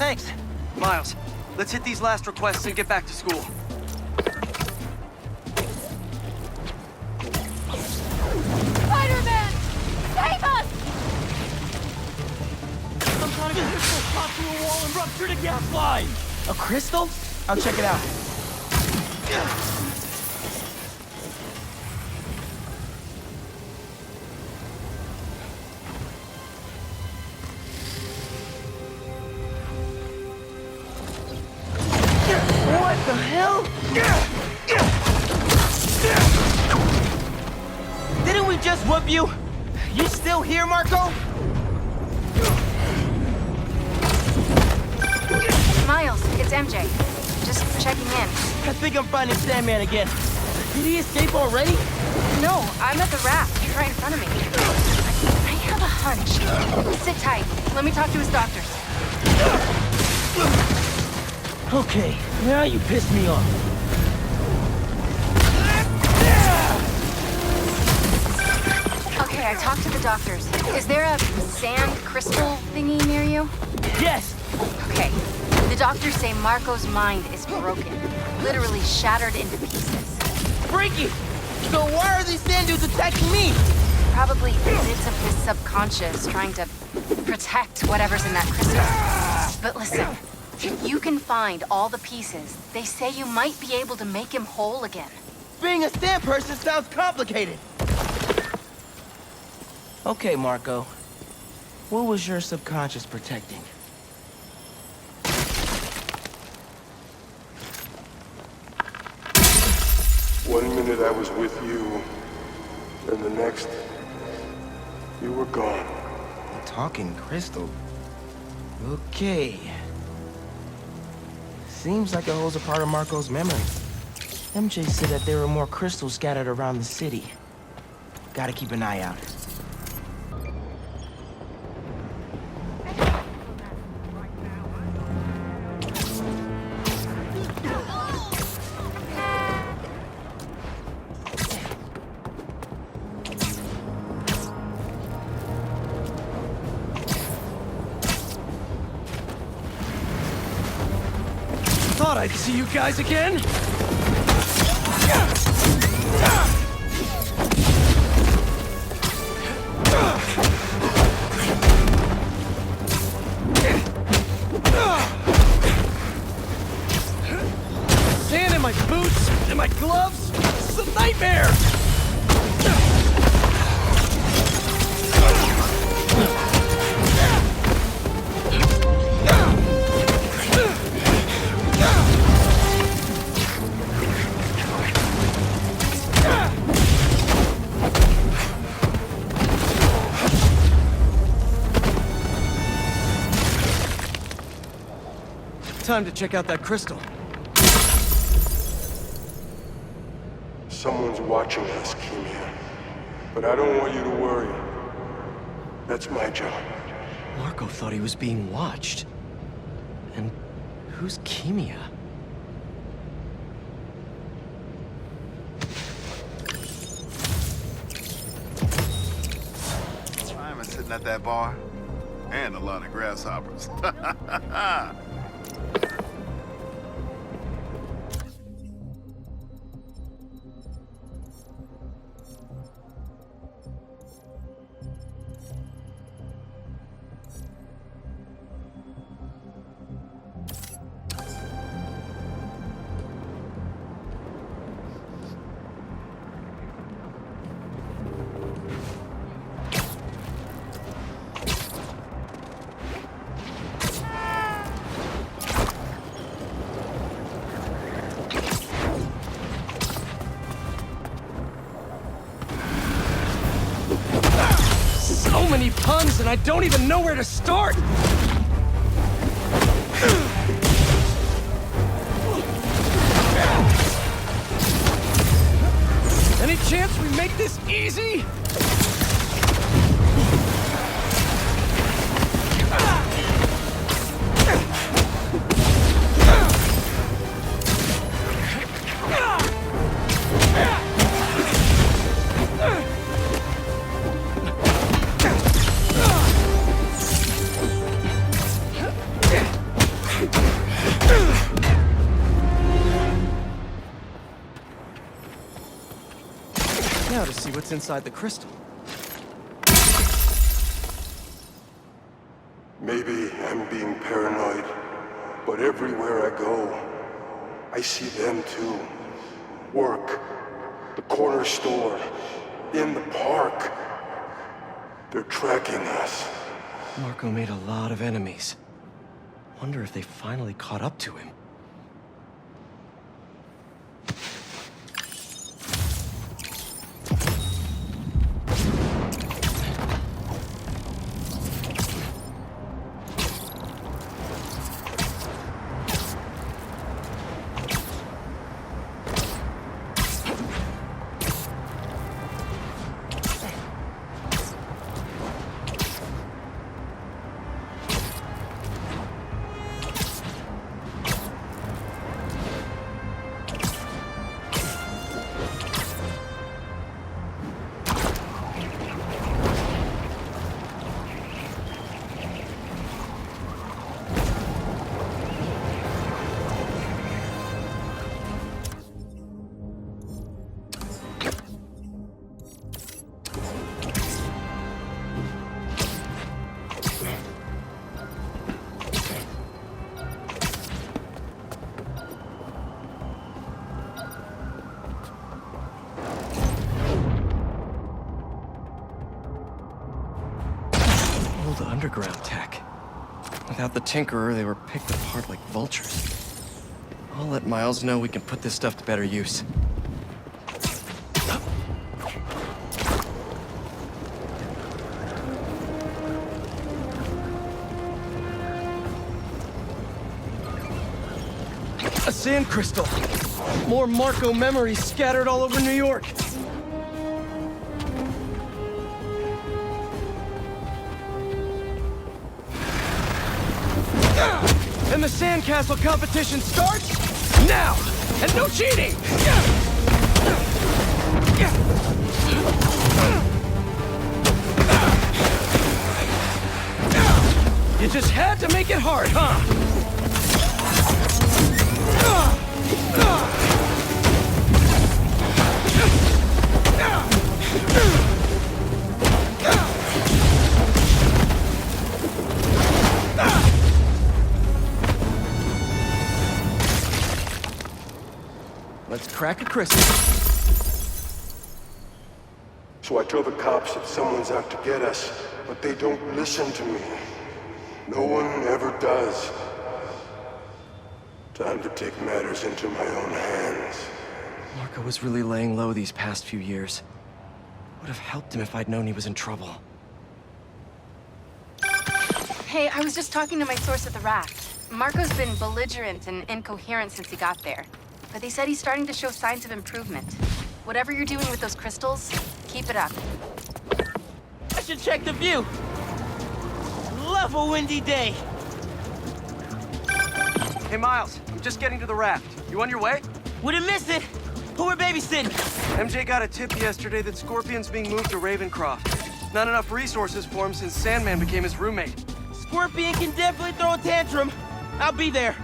thanks. Miles, let's hit these last requests and get back to school. Spider-Man! Save us! Some kind of crystal shot through a wall and ruptured a gas line! A crystal? I'll check it out. What the hell? Didn't we just whoop you? You still here, Marko? Miles, it's MJ. Just checking in. I think I'm finding Sandman again. Did he escape already? No, I'm at the raft, right in front of me. I have a hunch. Sit tight. Let me talk to his doctors. Okay, now you pissed me off. Okay, I talked to the doctors. Is there a sand crystal thingy near you? Yes! Okay. The doctors say Marko's mind is broken. Literally shattered into pieces. Freaky! So why are these sand dudes attacking me? Probably bits of his subconscious trying to protect whatever's in that crystal. But listen, if you can find all the pieces, they say you might be able to make him whole again. Being a sand person sounds complicated. Okay, Marko. What was your subconscious protecting? One minute I was with you, and the next, you were gone. A talking crystal? Okay. Seems like it holds a part of Marko's memory. MJ said that there were more crystals scattered around the city. Gotta keep an eye out. Thought I'd see you guys again. Sand in my boots, in my gloves. It's a nightmare. Time to check out that crystal. Someone's watching us, Kimia. But I don't want you to worry. That's my job. Marko thought he was being watched. And who's Kimia? Simon sitting at that bar, and a lot of grasshoppers. So many puns, and I don't even know where to start! Any chance we make this easy? now to see what's inside the crystal. Maybe I'm being paranoid, but everywhere I go, I see them too. Work, the corner store, in the park. They're tracking us. Marko made a lot of enemies. Wonder if they finally caught up to him. Old underground tech. Without the Tinkerer, they were picked apart like vultures. I'll let Miles know we can put this stuff to better use. A sand crystal! More Marko memories scattered all over New York! And the sandcastle competition starts now! And no cheating! You just had to make it hard, huh? Let's crack a crystal. So I tell the cops that someone's out to get us, but they don't listen to me. No one ever does. Time to take matters into my own hands. Marko was really laying low these past few years. Would have helped him if I'd known he was in trouble. Hey, I was just talking to my source at the raft. Marco's been belligerent and incoherent since he got there. But they said he's starting to show signs of improvement. Whatever you're doing with those crystals, keep it up. I should check the view. Love a windy day. Hey, Miles, I'm just getting to the raft. You on your way? Wouldn't miss it. Who are babysitting? MJ got a tip yesterday that Scorpion's being moved to Ravencroft. Not enough resources for him since Sandman became his roommate. Scorpion can definitely throw a tantrum. I'll be there.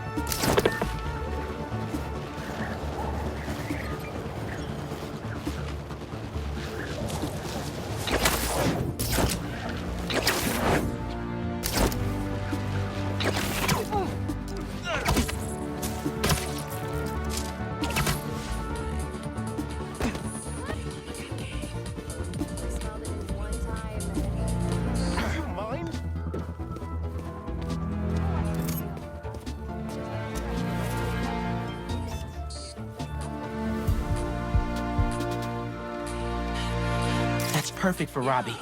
That's perfect for Robbie.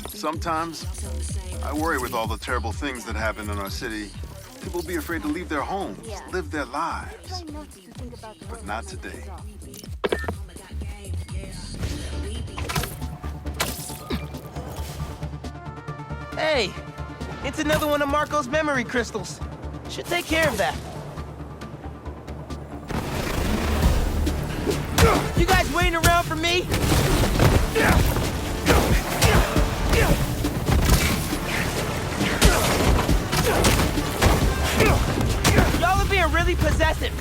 Sometimes, I worry with all the terrible things that happen in our city. People be afraid to leave their homes, live their lives. But not today. Hey, it's another one of Marko's memory crystals. Should take care of that. You guys waiting around for me? Y'all are being really possessive.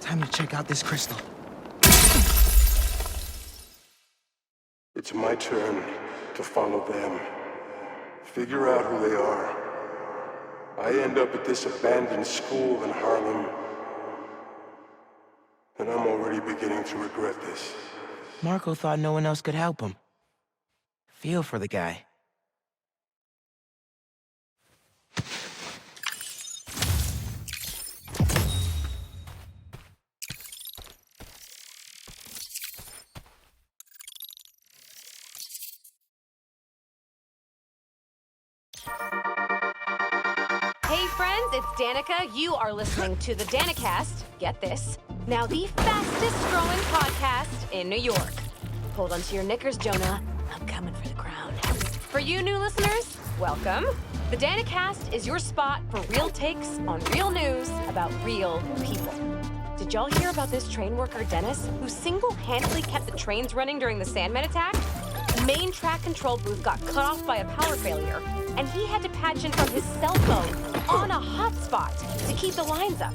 Time to check out this crystal. It's my turn to follow them. Figure out who they are. I end up at this abandoned school in Harlem, and I'm already beginning to regret this. Marko thought no one else could help him. Feel for the guy. Hey friends, it's Danica. You are listening to the Danicast. Get this. Now the fastest growing podcast in New York. Hold on to your knickers, Jonah. I'm coming for the crown. For you new listeners, welcome. The Danicast is your spot for real takes on real news about real people. Did y'all hear about this train worker, Dennis, who single-handedly kept the trains running during the Sandman attack? The main track control booth got cut off by a power failure, and he had to patch in from his cell phone on a hotspot to keep the lines up.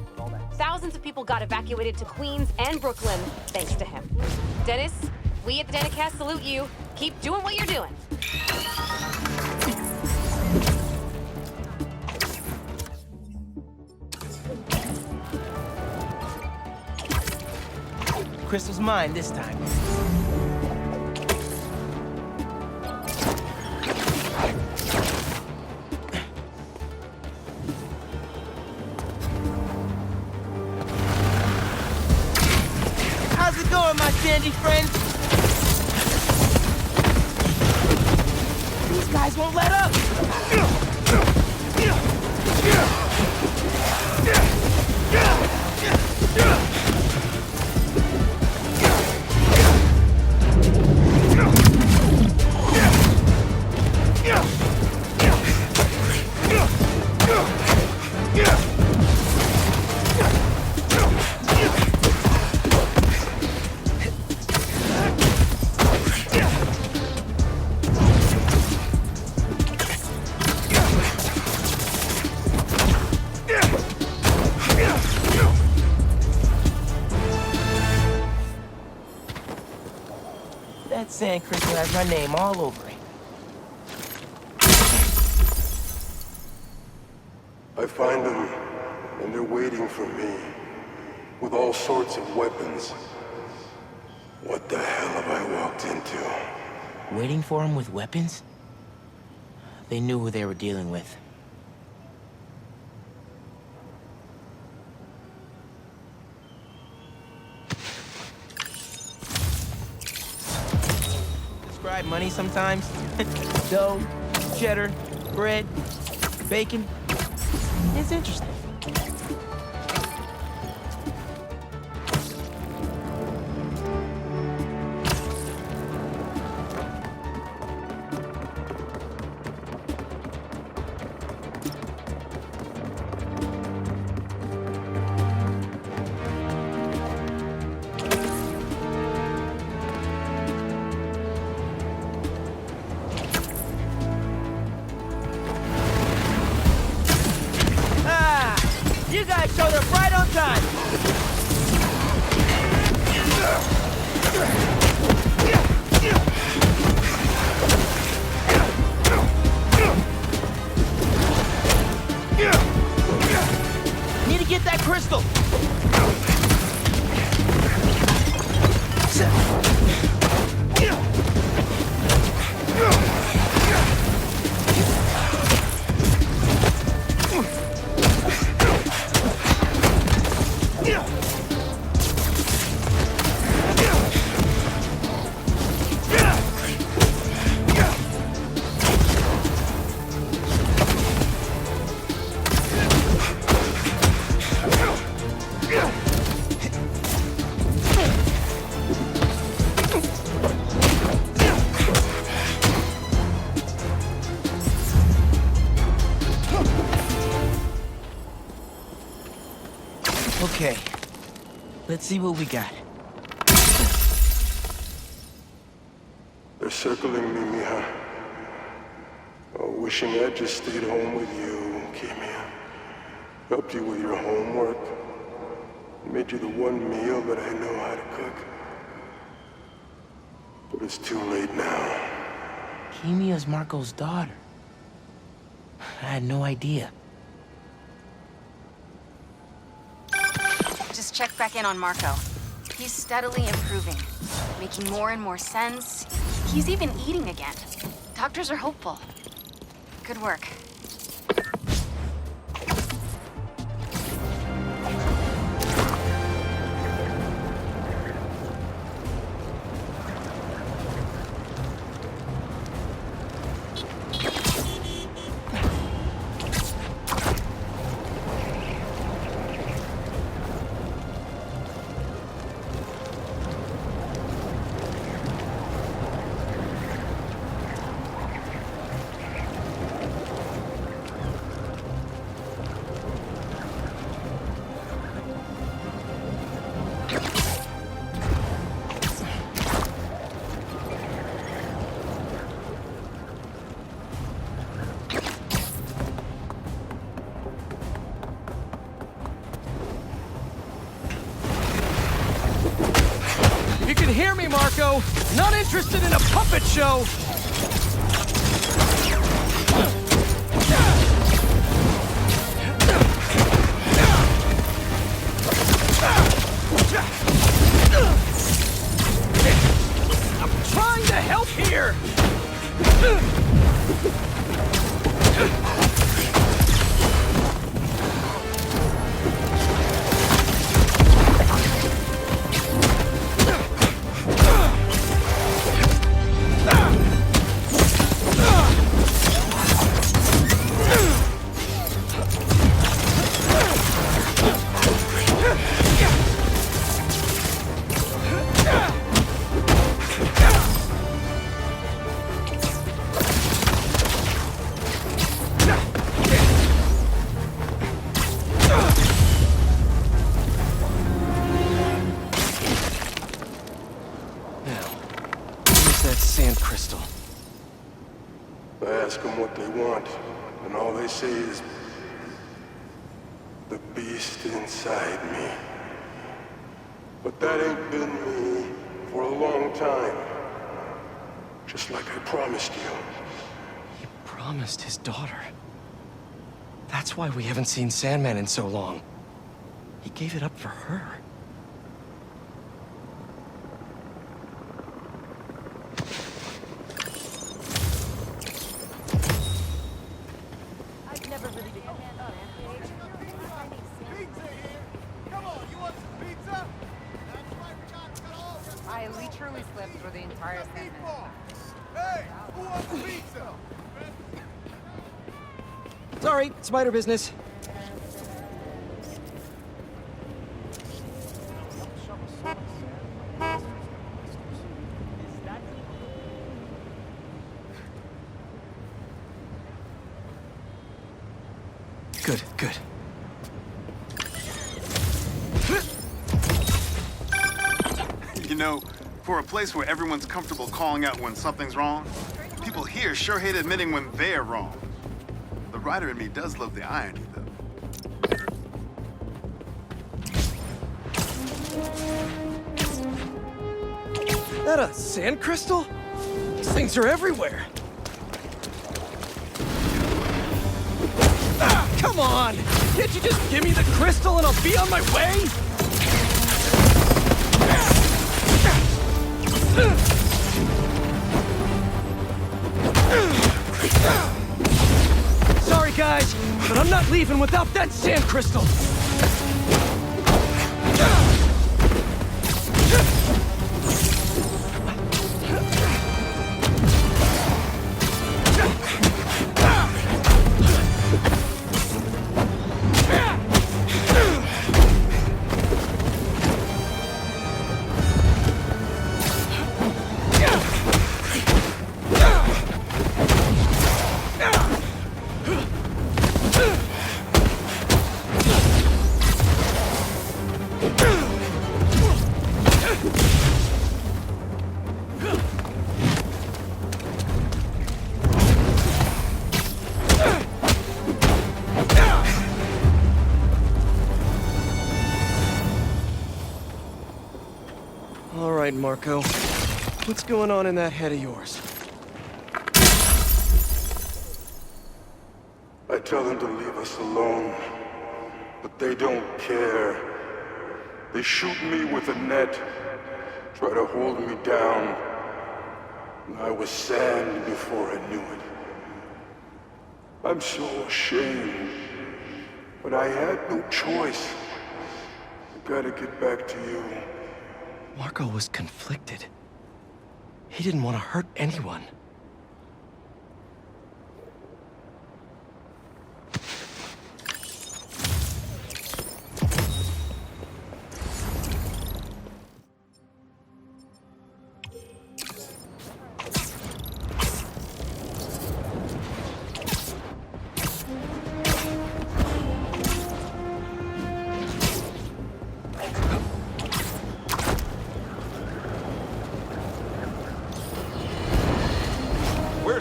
Thousands of people got evacuated to Queens and Brooklyn thanks to him. Dennis, we at the Danicast salute you. Keep doing what you're doing. Crystal's mine this time. How's it going, my sandy friends? These guys won't let up! That sand crystal has my name all over it. I find them, and they're waiting for me, with all sorts of weapons. What the hell have I walked into? Waiting for him with weapons? They knew who they were dealing with. Describe money sometimes. Dough, cheddar, bread, bacon. It's interesting. You guys showed up right on time! Need to get that crystal! Okay, let's see what we got. They're circling me, Mija. Oh, wishing I'd just stayed home with you, Kimia. Helped you with your homework. Made you the one meal that I know how to cook. But it's too late now. Kimia's Marco's daughter. I had no idea. Just check back in on Marco. He's steadily improving, making more and more sense. He's even eating again. Doctors are hopeful. Good work. Hear me, Marco! Not interested in a puppet show! I'm trying to help here! Sand crystal. I ask them what they want, and all they say is, the beast inside me. But that ain't been me for a long time. Just like I promised you. He promised his daughter. That's why we haven't seen Sandman in so long. He gave it up for her. I literally slept through the entire Sandman. Hey, who wants pizza? Sorry, spider business. Good, good. You know, for a place where everyone's comfortable calling out when something's wrong, people here sure hate admitting when they're wrong. The writer in me does love the irony, though. That a sand crystal? These things are everywhere. Ah, come on! Can't you just give me the crystal and I'll be on my way? Sorry, guys, but I'm not leaving without that sand crystal. All right, Marko. What's going on in that head of yours? I tell them to leave us alone, but they don't care. They shoot me with a net, try to hold me down, and I was sand before I knew it. I'm so ashamed, but I had no choice. I gotta get back to you. Marko was conflicted. He didn't want to hurt anyone.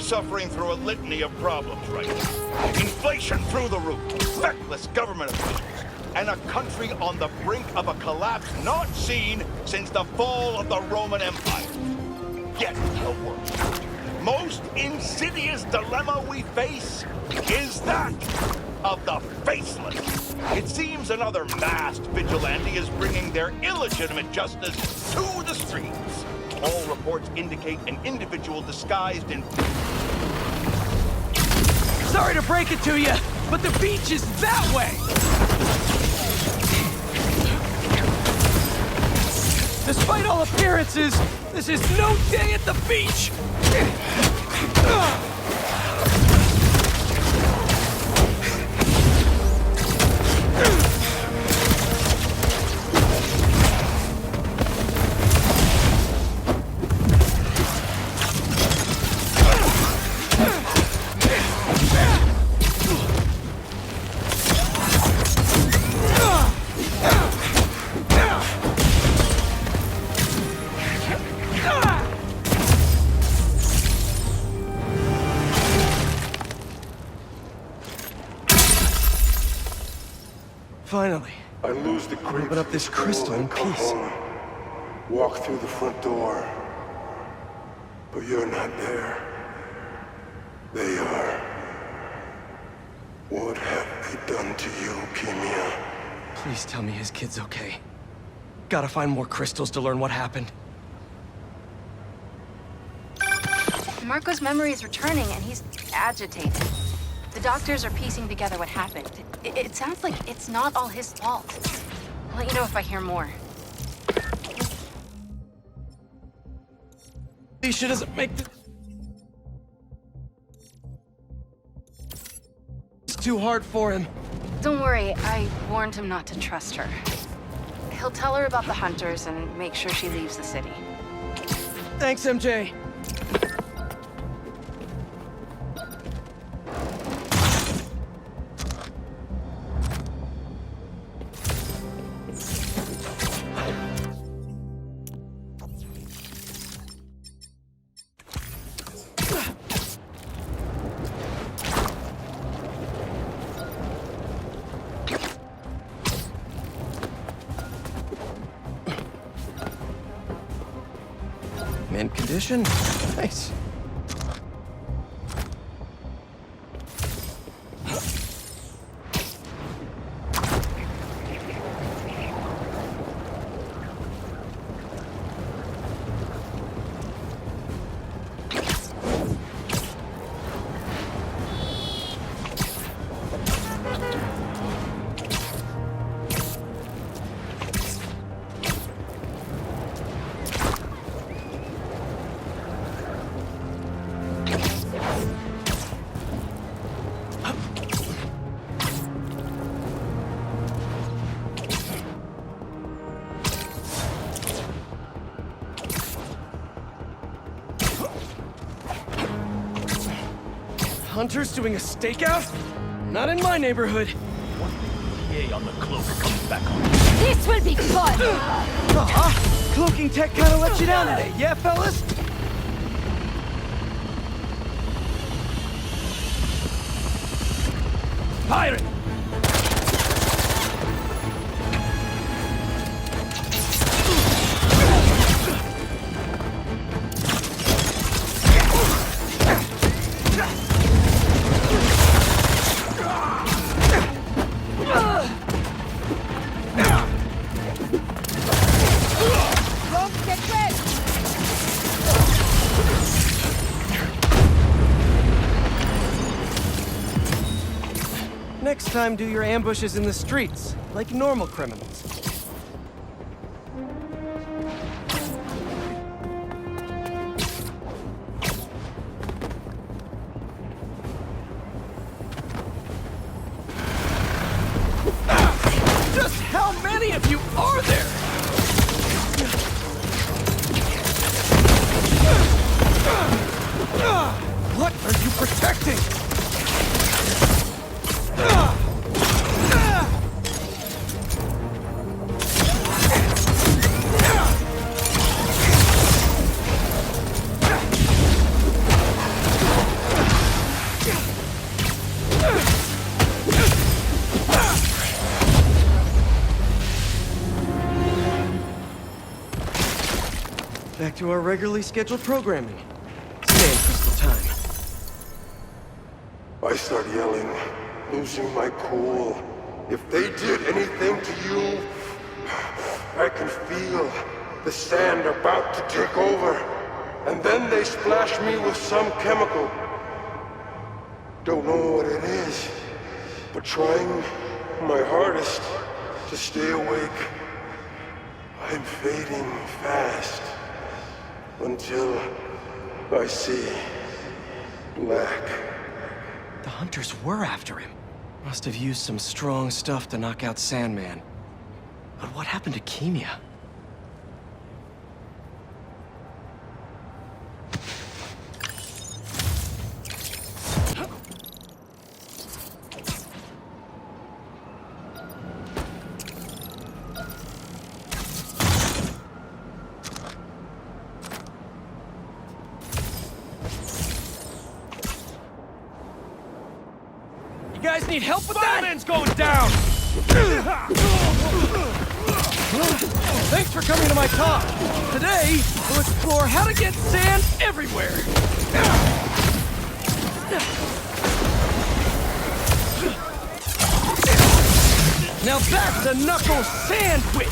Suffering through a litany of problems right now. Inflation through the roof, feckless government officials, and a country on the brink of a collapse not seen since the fall of the Roman Empire. Get the worst, most insidious dilemma we face is that of the faceless. It seems another masked vigilante is bringing their illegitimate justice to the streets. All reports indicate an individual disguised in... Sorry to break it to you, but the beach is that way! Despite all appearances, this is no day at the beach! Finally. I lose the grip. Open up this crystal in peace. Walk through the front door. But you're not there. They are. What have they done to you, Kimia? Please tell me his kid's okay. Gotta find more crystals to learn what happened. Marko's memory is returning, and he's agitated. The doctors are piecing together what happened. It sounds like it's not all his fault. I'll let you know if I hear more. Alicia doesn't make the... It's too hard for him. Don't worry, I warned him not to trust her. He'll tell her about the hunters and make sure she leaves the city. Thanks, MJ. Mint condition? Nice. Hunters doing a stakeout? Not in my neighborhood. ETA on the cloak comes back on. This will be fun! Cloaking tech kinda let you down today, yeah, fellas? Pirate! Next time, do your ambushes in the streets, like normal criminals. Just how many of you are there? What are you protecting? Back to our regularly scheduled programming. Sand Crystal time. I start yelling, losing my cool. If they did anything to you, I can feel the sand about to take over. And then they splash me with some chemical. Don't know what it is, but trying my hardest to stay awake. I'm fading fast until I see black. The hunters were after him. Must have used some strong stuff to knock out Sandman. But what happened to Kimia? You guys need help with that? Spiderman's going down! Thanks for coming to my talk. Today, we'll explore how to get sand everywhere. Now that's a knuckle sandwich!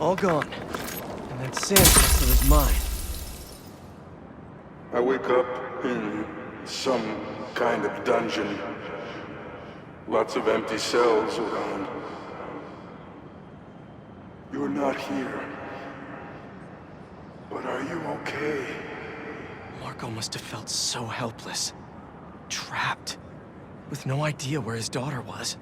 All gone. And that sand crystal is mine. I wake up in some kind of dungeon. Lots of empty cells around. You're not here. But are you okay? Marko must have felt so helpless. Trapped. With no idea where his daughter was.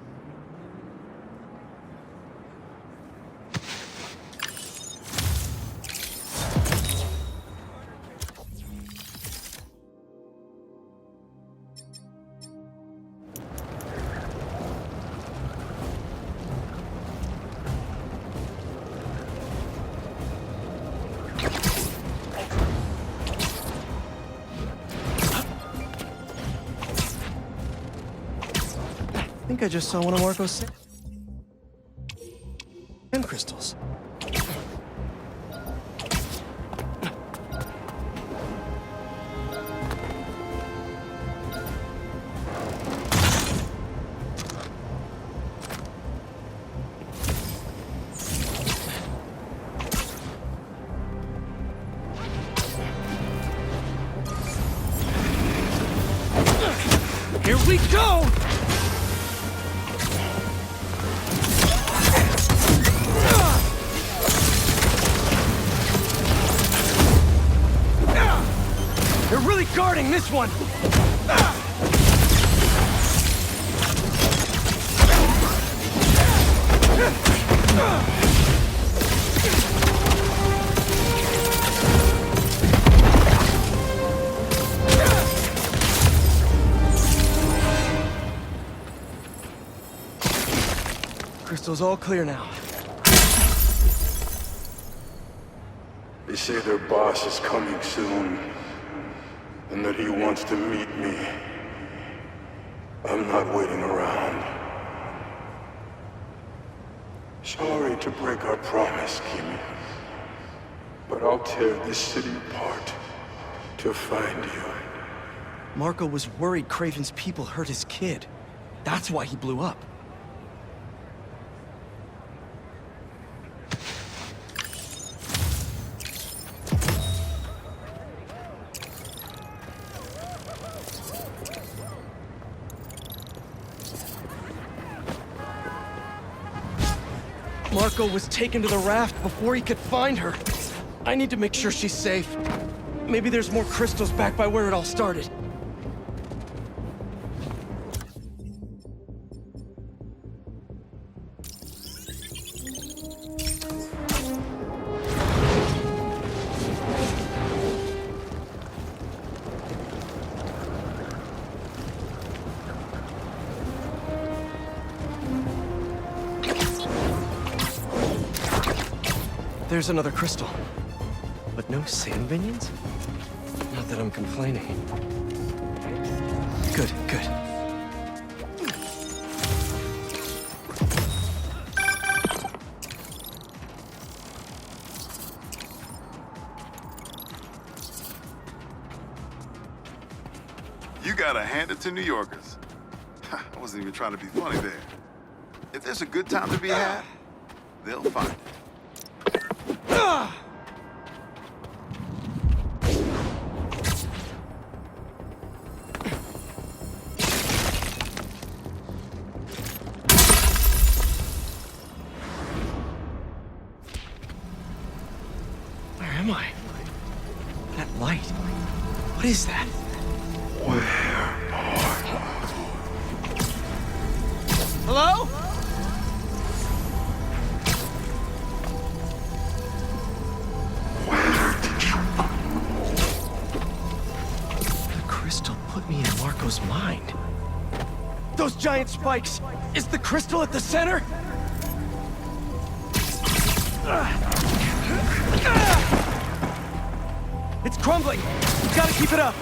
I think I just saw one of Marko's sand crystals. Here we go! They're really guarding this one! Crystal's all clear now. They say their boss is coming soon, and that he wants to meet me. I'm not waiting around. Sorry to break our promise, Kimi. But I'll tear this city apart to find you. Marko was worried Craven's people hurt his kid. That's why he blew up. Marko was taken to the raft before he could find her. I need to make sure she's safe. Maybe there's more crystals back by where it all started. There's another crystal. But no sand minions? Not that I'm complaining. Good, good. You gotta hand it to New Yorkers. I wasn't even trying to be funny there. If there's a good time to be had, they'll find it. Where am I? That light. What is that? Hello? The crystal put me in Marko's mind. Those giant spikes! Is the crystal at the center? It's crumbling! We gotta keep it up!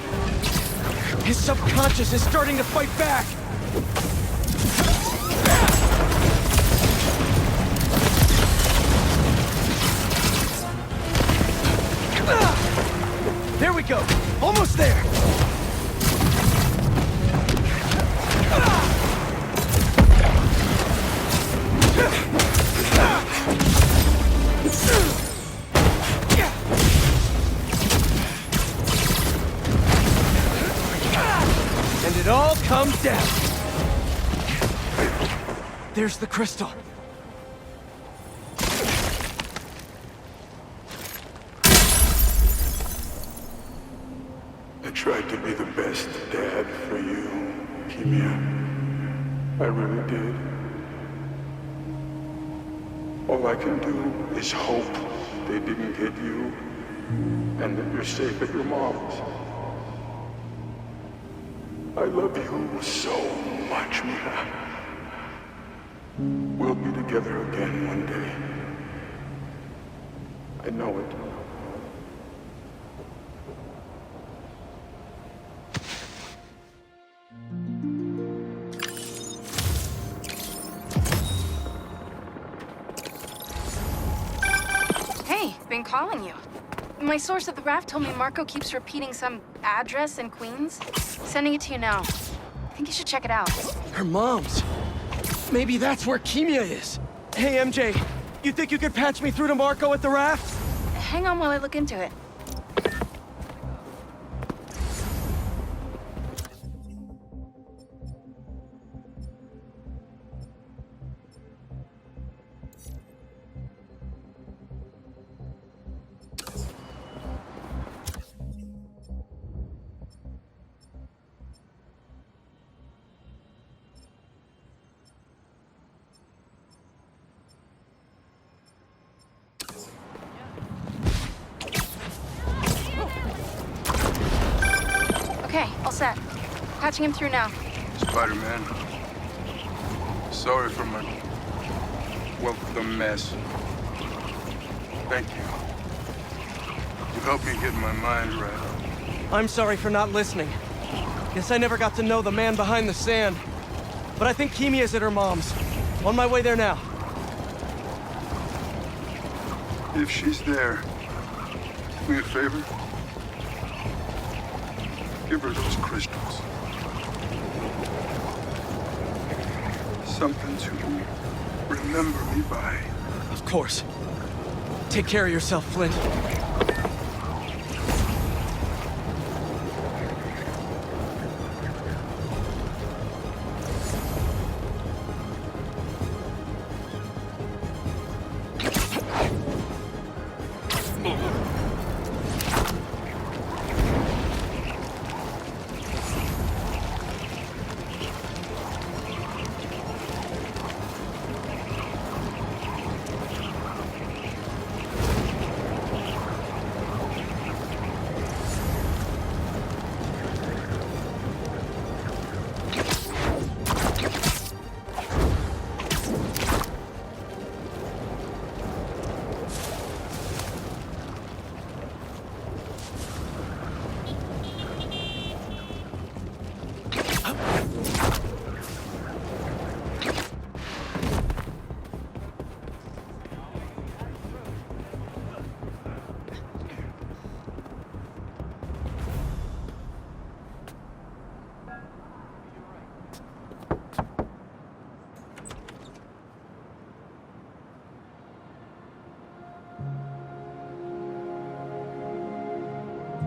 His subconscious is starting to fight back! There we go! Almost there! And it all comes down. There's the crystal. I tried to be the best dad for you, Kimia. I really did. All I can do is hope they didn't get you, and that you're safe at your mom's. I love you so much, Mia. We'll be together again one day. I know it. Hey, been calling you. My source at the raft told me Marko keeps repeating some address in Queens. Sending it to you now. I think you should check it out. Her mom's. Maybe that's where Kimia is. Hey, MJ, you think you could patch me through to Marko at the raft? Hang on while I look into it. Okay, all set. Patching him through now. Spider-Man. Sorry for the mess. Thank you. You helped me get my mind right. I'm sorry for not listening. Guess I never got to know the man behind the sand. But I think Kimia's at her mom's. On my way there now. If she's there, do me a favor. Give her those crystals. Something to remember me by. Of course. Take care of yourself, Flint.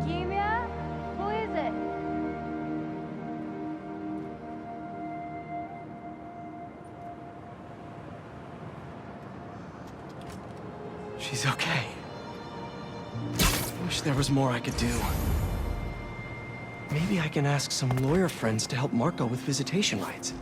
Kimia? Who is it? She's okay. Wish there was more I could do. Maybe I can ask some lawyer friends to help Marko with visitation rights.